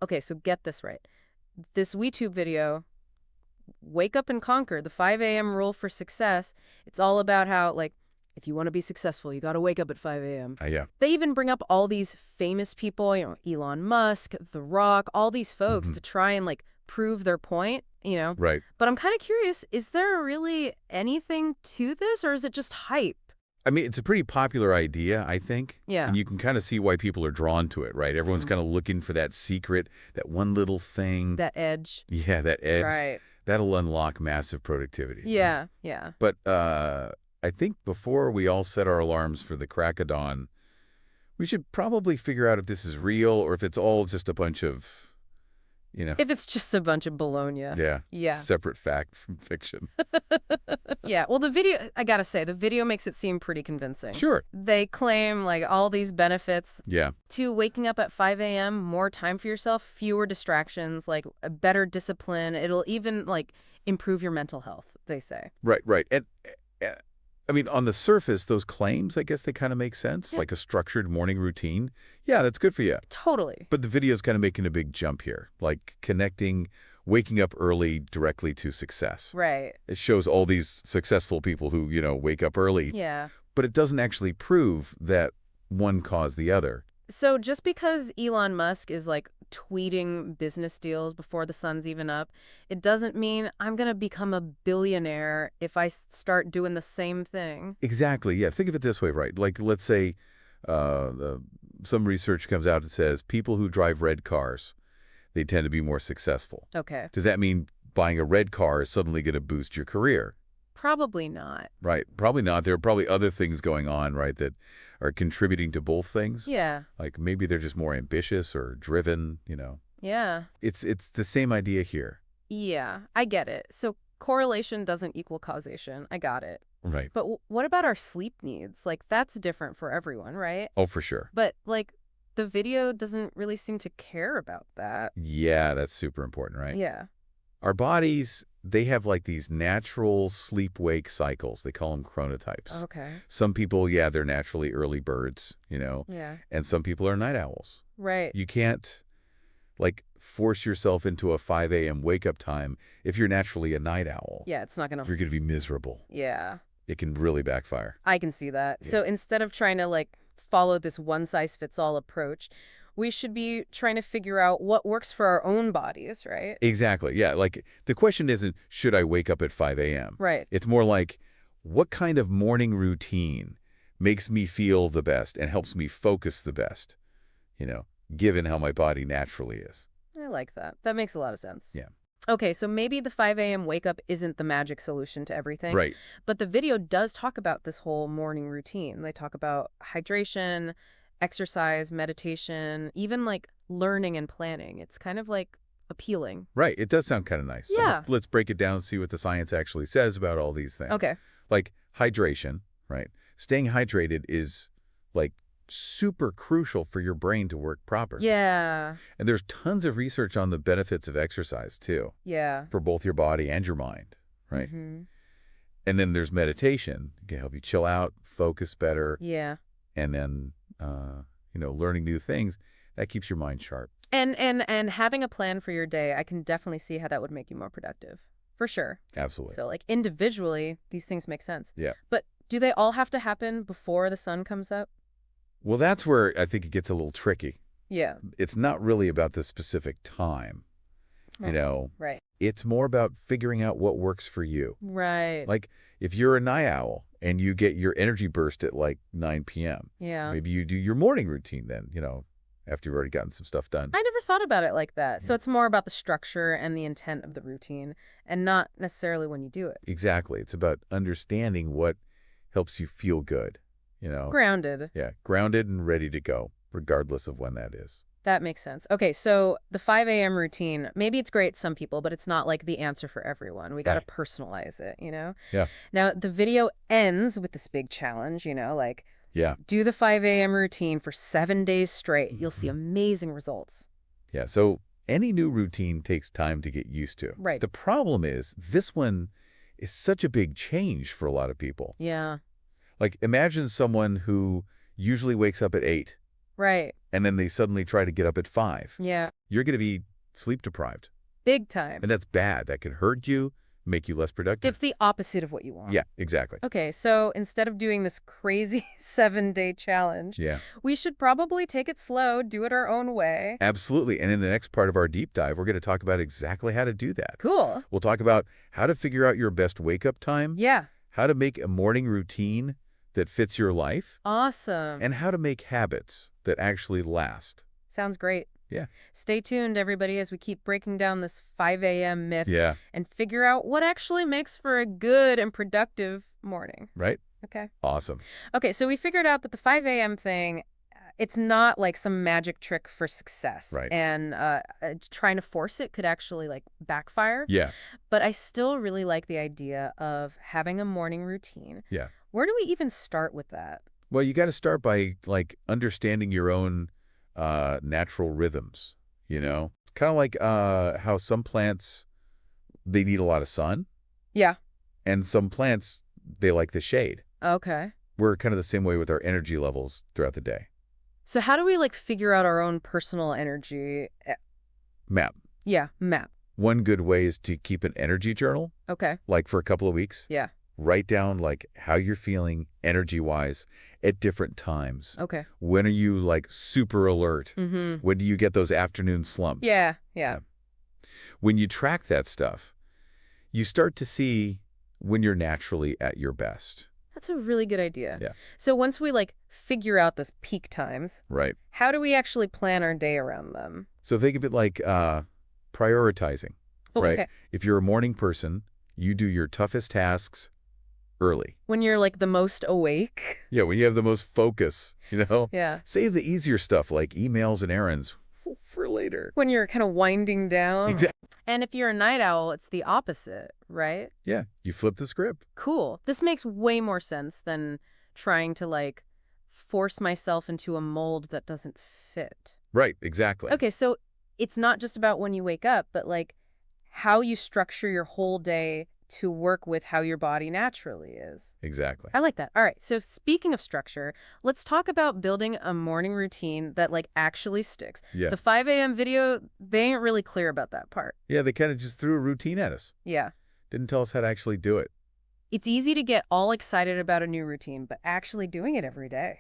Okay, so get this right. This WeTube video, Wake Up and Conquer, the 5 a.m. rule for success, it's all about how, like, if you want to be successful, you got to wake up at 5 a.m. Yeah. They even bring up all these famous people, Elon Musk, The Rock, all these folks to try and, like, prove their point. Right. But I'm kind of curious, is there really anything to this, or is it just hype? I mean, it's a pretty popular idea, I think. Yeah. And you can kind of see why people are drawn to it, right? Everyone's kind of looking for that secret, that one little thing. That edge. Yeah, that edge. Right. That'll unlock massive productivity. Yeah, yeah. But I think before we all set our alarms for the crack of dawn, we should probably figure out if this is real or if it's all just a bunch of, If it's just a bunch of bologna. Yeah. separate fact from fiction. Yeah, well, the video, I gotta say, the video makes it seem pretty convincing. Sure. They claim, like, all these benefits Yeah. to waking up at 5 a.m., more time for yourself, fewer distractions, like, a better discipline. It'll even, like, improve your mental health, they say. Right, right. And I mean, on the surface, those claims, I guess they kind of make sense, like a structured morning routine. Yeah, that's good for you. Totally. But the video's kind of making a big jump here, like connecting waking up early directly to success. Right. It shows all these successful people who, wake up early. Yeah. But it doesn't actually prove that one caused the other. So just because Elon Musk is, like, tweeting business deals before the sun's even up, it doesn't mean I'm going to become a billionaire if I start doing the same thing. Exactly. Yeah. Think of it this way, right? Like, let's say some research comes out and says people who drive red cars, they tend to be more successful. Okay. Does that mean buying a red car is suddenly going to boost your career? Probably not. Right. Probably not. There are probably other things going on, right, that are contributing to both things. Yeah. Like maybe they're just more ambitious or driven. Yeah. It's the same idea here. Yeah, I get it. So correlation doesn't equal causation. I got it. Right. But what about our sleep needs? Like, that's different for everyone, right? Oh, for sure. But, like, the video doesn't really seem to care about that. Yeah, that's super important, right? Yeah. Our bodies, they have like these natural sleep-wake cycles. They call them chronotypes. Okay. Some people, yeah, they're naturally early birds, Yeah. and some people are night owls. Right. You can't, like, force yourself into a 5 a.m. wake-up time if you're naturally a night owl. Yeah, it's not You're gonna... going to be miserable. Yeah. It can really backfire. I can see that. Yeah. So instead of trying to, like, follow this one-size-fits-all approach, we should be trying to figure out what works for our own bodies, right? Exactly. Yeah, like, the question isn't, should I wake up at 5 a.m.? Right. It's more like, what kind of morning routine makes me feel the best and helps me focus the best, given how my body naturally is. I like that. That makes a lot of sense. Yeah. Okay, so maybe the 5 a.m. wake up isn't the magic solution to everything. Right. But the video does talk about this whole morning routine. They talk about hydration, exercise, meditation, even, like, learning and planning. It's kind of, like, appealing. Right. It does sound kind of nice. So Yeah. let's break it down and see what the science actually says about all these things. Okay. Like hydration, right? Staying hydrated is, like, super crucial for your brain to work properly. Yeah. And there's tons of research on the benefits of exercise, too, Yeah. for both your body and your mind, right? Mm-hmm. And then there's meditation. It can help you chill out, focus better, Yeah. and then, learning new things. That keeps your mind sharp. And having a plan for your day, I can definitely see how that would make you more productive. For sure. Absolutely. So, like, individually, these things make sense. Yeah. But do they all have to happen before the sun comes up? Well, that's where I think it gets a little tricky. Yeah. It's not really about the specific time, Right. It's more about figuring out what works for you. Right. Like, if you're a night owl and you get your energy burst at, like, 9 p.m., Yeah. maybe you do your morning routine then, after you've already gotten some stuff done. I never thought about it like that. So Yeah. it's more about the structure and the intent of the routine and not necessarily when you do it. Exactly. It's about understanding what helps you feel good, Grounded. Yeah, grounded and ready to go, regardless of when that is. That makes sense. Okay, so the 5 a.m. routine, maybe it's great some people, but it's not like the answer for everyone. We got to personalize it. Yeah. Now, the video ends with this big challenge, like, Yeah. do the 5 a.m. routine for 7 days straight. You'll see amazing results. Yeah, so any new routine takes time to get used to. Right. The problem is this one is such a big change for a lot of people. Yeah. Like, imagine someone who usually wakes up at 8 Right. and then they suddenly try to get up at 5. Yeah. You're going to be sleep deprived. Big time. And that's bad. That can hurt you, make you less productive. It's the opposite of what you want. Yeah, exactly. Okay, so instead of doing this crazy 7-day challenge, Yeah, we should probably take it slow, do it our own way. absolutely. And in the next part of our deep dive, we're going to talk about exactly how to do that. Cool. We'll talk about how to figure out your best wake-up time, Yeah. how to make a morning routine that fits your life, Awesome. and how to make habits that actually last. Sounds great. Yeah. Stay tuned, everybody, as we keep breaking down this 5 a.m. myth Yeah, and figure out what actually makes for a good and productive morning. right? Okay. Awesome. Okay, so we figured out that the 5 a.m. thing, it's not like some magic trick for success. Right. And trying to force it could actually like backfire. Yeah, But I still really like the idea of having a morning routine. yeah. Where do we even start with that? Well, you got to start by, like, understanding your own natural rhythms, you know? Kind of like how some plants, they need a lot of sun, Yeah. and some plants, they like the shade. Okay. We're kind of the same way with our energy levels throughout the day. So how do we like figure out our own personal energy? Map. Yeah, map. One good way is to keep an energy journal, Okay. like for a couple of weeks. Yeah. Write down, like, how you're feeling energy-wise at different times. Okay. When are you, like, super alert? Mm-hmm. When do you get those afternoon slumps? Yeah. Yeah. When you track that stuff, you start to see when you're naturally at your best. That's a really good idea. Yeah. So once we like figure out this peak times, Right. how do we actually plan our day around them? So think of it like prioritizing, right? Okay. If you're a morning person, you do your toughest tasks early. When you're like the most awake. Yeah, when you have the most focus, you know? Yeah. Save the easier stuff like emails and errands for later. When you're kind of winding down. Exactly. And if you're a night owl, it's the opposite, right? Yeah, you flip the script. Cool. This makes way more sense than trying to like force myself into a mold that doesn't fit. Right, exactly. Okay, so it's not just about when you wake up, but like how you structure your whole day to work with how your body naturally is. Exactly. I like that. All right, so speaking of structure, let's talk about building a morning routine that like actually sticks. Yeah. The 5 a.m. video, they ain't really clear about that part. Yeah, they kind of just threw a routine at us. Yeah. Didn't tell us how to actually do it. It's easy to get all excited about a new routine, but actually doing it every day.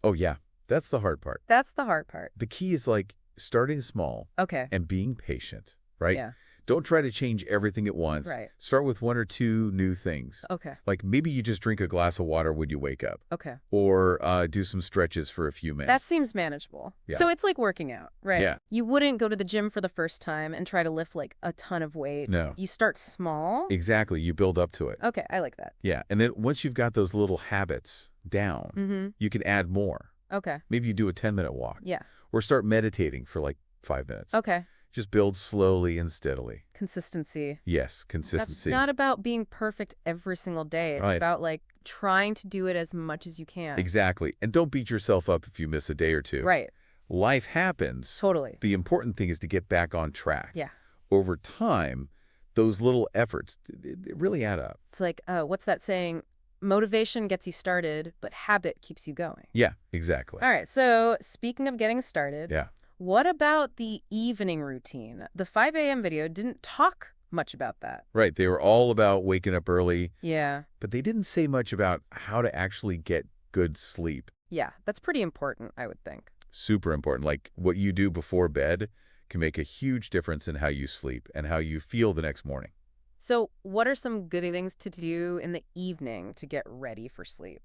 Oh, yeah. That's the hard part. That's the hard part. The key is, like, starting small Okay. and being patient, right? Yeah. Don't try to change everything at once. Right. Start with 1 or 2 new things. Okay. Like maybe you just drink a glass of water when you wake up. Okay. Or do some stretches for a few minutes. That seems manageable. Yeah. So it's like working out, right? Yeah. You wouldn't go to the gym for the first time and try to lift like a ton of weight. No. You start small. Exactly. You build up to it. Okay, I like that. Yeah. And then once you've got those little habits down, Mm-hmm. you can add more. Okay. Maybe you do a 10-minute walk. Yeah. Or start meditating for like 5 minutes. Okay. Just build slowly and steadily. Consistency. Yes, consistency. That's not about being perfect every single day. It's Right. about like trying to do it as much as you can. Exactly. And don't beat yourself up if you miss a day or two. Right. Life happens. Totally. The important thing is to get back on track. Yeah. Over time, those little efforts, they really add up. It's like, what's that saying? Motivation gets you started, but habit keeps you going. Yeah, exactly. All right. So speaking of getting started, Yeah. what about the evening routine? The 5 a.m. video didn't talk much about that. Right. They were all about waking up early, Yeah. but they didn't say much about how to actually get good sleep. Yeah. That's pretty important, I would think. Super important. Like what you do before bed can make a huge difference in how you sleep and how you feel the next morning. So what are some good things to do in the evening to get ready for sleep?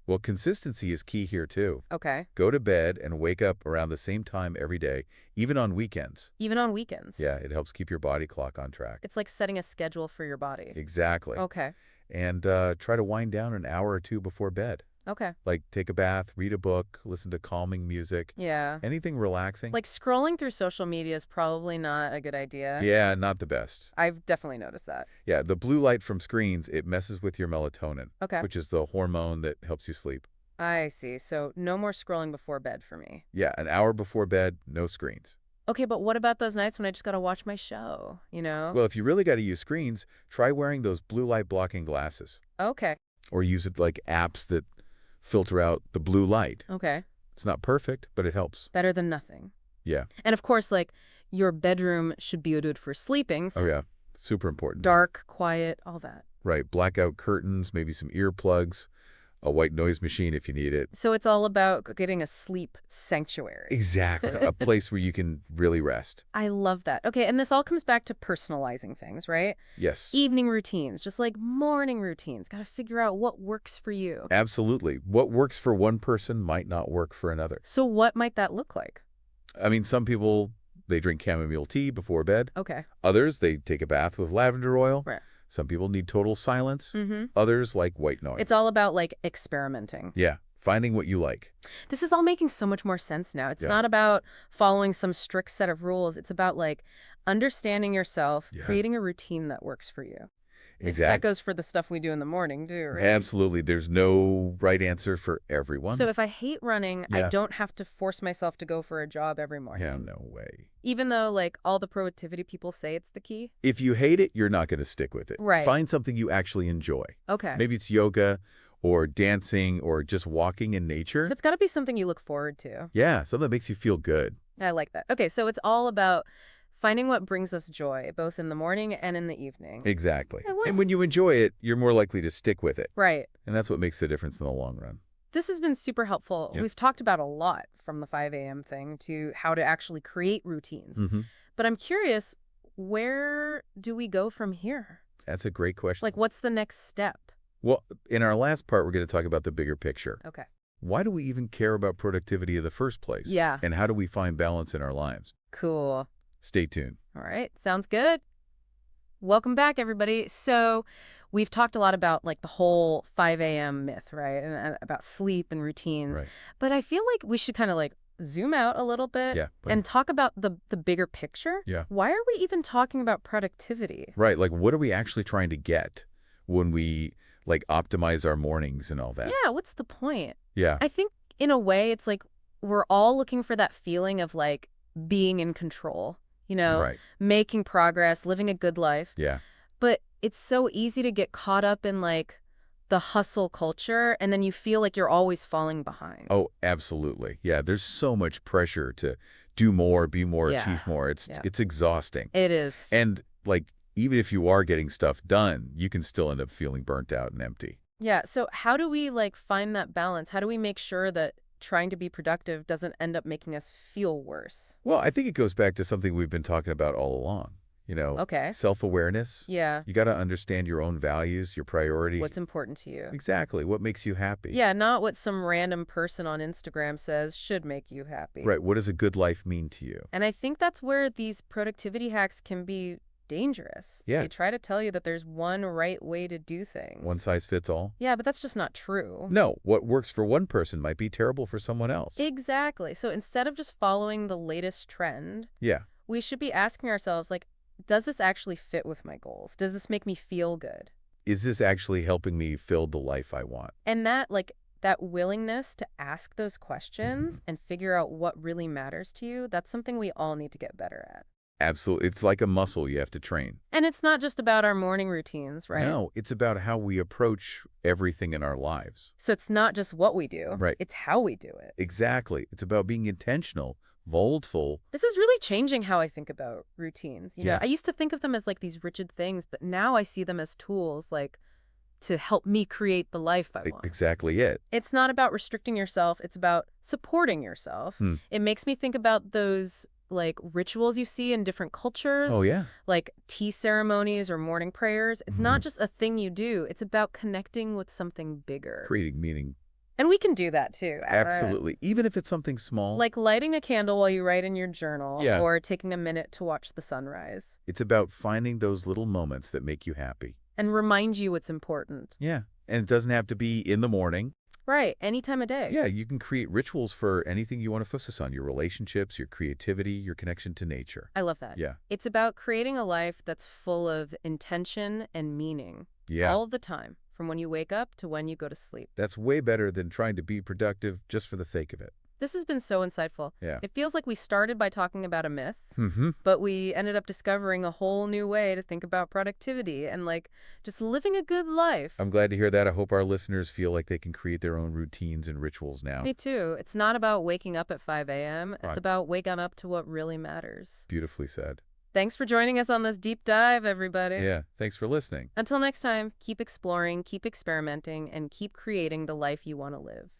Well, consistency is key here too. Okay. Go to bed and wake up around the same time every day, even on weekends. Even on weekends? Yeah, it helps keep your body clock on track. It's like setting a schedule for your body. Exactly. Okay. And try to wind down an hour or two before bed. Okay. Like take a bath, read a book, listen to calming music. Yeah. Anything relaxing. Like scrolling through social media is probably not a good idea. Yeah, not the best. I've definitely noticed that. Yeah, the blue light from screens, it messes with your melatonin, Okay. which is the hormone that helps you sleep. I see. So no more scrolling before bed for me. Yeah, an hour before bed, no screens. Okay, but what about those nights when I just got to watch my show, you know? Well, if you really got to use screens, try wearing those blue light blocking glasses. Okay. Or use it like apps that filter out the blue light. Okay. It's not perfect, but it helps. Better than nothing. Yeah. And of course, like, your bedroom should be good for sleeping. Oh, yeah. Super important. Dark, quiet, all that. Right. Blackout curtains, maybe some earplugs, a white noise machine if you need it. So it's all about getting a sleep sanctuary. Exactly. A place where you can really rest. I love that. Okay, and this all comes back to personalizing things, right? Yes. Evening routines, just like morning routines. Got to figure out what works for you. Absolutely. What works for one person might not work for another. So what might that look like? I mean, some people, they drink chamomile tea before bed. Okay. Others, they take a bath with lavender oil. Right. Some people need total silence. Mm-hmm. Others like white noise. It's all about, like, experimenting. Yeah. Finding what you like. This is all making so much more sense now. It's Yeah. not about following some strict set of rules. It's about, like, understanding yourself, Yeah. creating a routine that works for you. That Exactly. goes for the stuff we do in the morning, too, right? Absolutely. There's no right answer for everyone. So if I hate running, I Yeah. don't have to force myself to go for a jog every morning. Yeah, no way. Even though, like, all the productivity people say it's the key. If you hate it, you're not going to stick with it. Right. Find something you actually enjoy. Okay. Maybe it's yoga or dancing or just walking in So nature. it's got to be something you look forward to. Yeah, something that makes you feel good. I like that. Okay, so it's all about finding what brings us joy, both in the morning and in the evening. Exactly. I love- And when you enjoy it, you're more likely to stick with it. Right. And that's what makes the difference in the long run. This has been super helpful. Yep. We've talked about a lot, from the 5 a.m. thing to how to actually create routines. Mm-hmm. But I'm curious, where do we go from here? That's a great question. Like, what's the next step? Well, in our last part, we're going to talk about the bigger picture. Okay. Why do we even care about productivity in the first place? Yeah. And how do we find balance in our lives? Cool. Stay tuned. All right. Sounds good. Welcome back, everybody. So we've talked a lot about, like, the whole 5 a.m. myth, right? And about sleep and routines. Right. But I feel like we should kind of, like, zoom out a little bit Yeah. and talk about the bigger picture. Yeah. Why are we even talking about productivity? Right. Like, what are we actually trying to get when we, like, optimize our mornings and all that? Yeah, what's the point? Yeah. I think, in a way, it's like we're all looking for that feeling of, like, being in control, you know, Right. making progress, living a good life. Yeah. But it's so easy to get caught up in, like, the hustle culture, and then you feel like you're always falling behind. Oh, absolutely. Yeah. There's so much pressure to do more, be more, Yeah. achieve more. It's Yeah. it's exhausting. It is. And, like, even if you are getting stuff done, you can still end up feeling burnt out and empty. Yeah, so how do we, like, find that balance? How do we make sure that trying to be productive doesn't end up making us feel worse? Well, I think it goes back to something we've been talking about all along. You know, Okay. self-awareness. Yeah. You got to understand your own values, your priorities. What's important to you? Exactly. What makes you happy? Yeah, not what some random person on Instagram says should make you happy. Right. What does a good life mean to you? And I think that's where these productivity hacks can be dangerous. Yeah. They try to tell you that there's one right way to do things. One size fits all? Yeah, but that's just not true. No. What works for one person might be terrible for someone else. Exactly. So instead of just following the latest trend, Yeah. we should be asking ourselves, like, does this actually fit with my goals? Does this make me feel good? Is this actually helping me build the life I want? And that, like, that willingness to ask those questions Mm-hmm. and figure out what really matters to you, that's something we all need to get better at. Absolutely. It's like a muscle you have to train. And it's not just about our morning routines, right? No, it's about how we approach everything in our lives. So it's not just what we do. Right. It's how we do it. Exactly. It's about being intentional, volatile. This is really changing how I think about routines. You know, Yeah. I used to think of them as, like, these rigid things, but now I see them as tools, like, to help me create the life I want. Exactly it. It's not about restricting yourself. It's about supporting yourself. Hmm. It makes me think about those, like, rituals you see in different cultures. Oh, yeah. Like tea ceremonies or morning prayers. It's not just a thing you do. It's about connecting with something bigger. Creating meaning. And we can do that too. Absolutely. Even if it's something small. Like lighting a candle while you write in your journal. Yeah. Or taking a minute to watch the sunrise. It's about finding those little moments that make you happy. And remind you what's important. Yeah. And it doesn't have to be in the morning. Right. Any time of day. Yeah, you can create rituals for anything you want to focus on. Your relationships, your creativity, your connection to nature. I love that. Yeah. It's about creating a life that's full of intention and meaning. Yeah. All the time. From when you wake up to when you go to sleep. That's way better than trying to be productive just for the sake of it. This has been so insightful. Yeah. It feels like we started by talking about a myth, Mm-hmm. but we ended up discovering a whole new way to think about productivity and, like, just living a good life. I'm glad to hear that. I hope our listeners feel like they can create their own routines and rituals now. Me too. It's not about waking up at 5 a.m. It's Right. about waking up to what really matters. Beautifully said. Thanks for joining us on this deep dive, everybody. Yeah. Thanks for listening. Until next time, keep exploring, keep experimenting, and keep creating the life you want to live.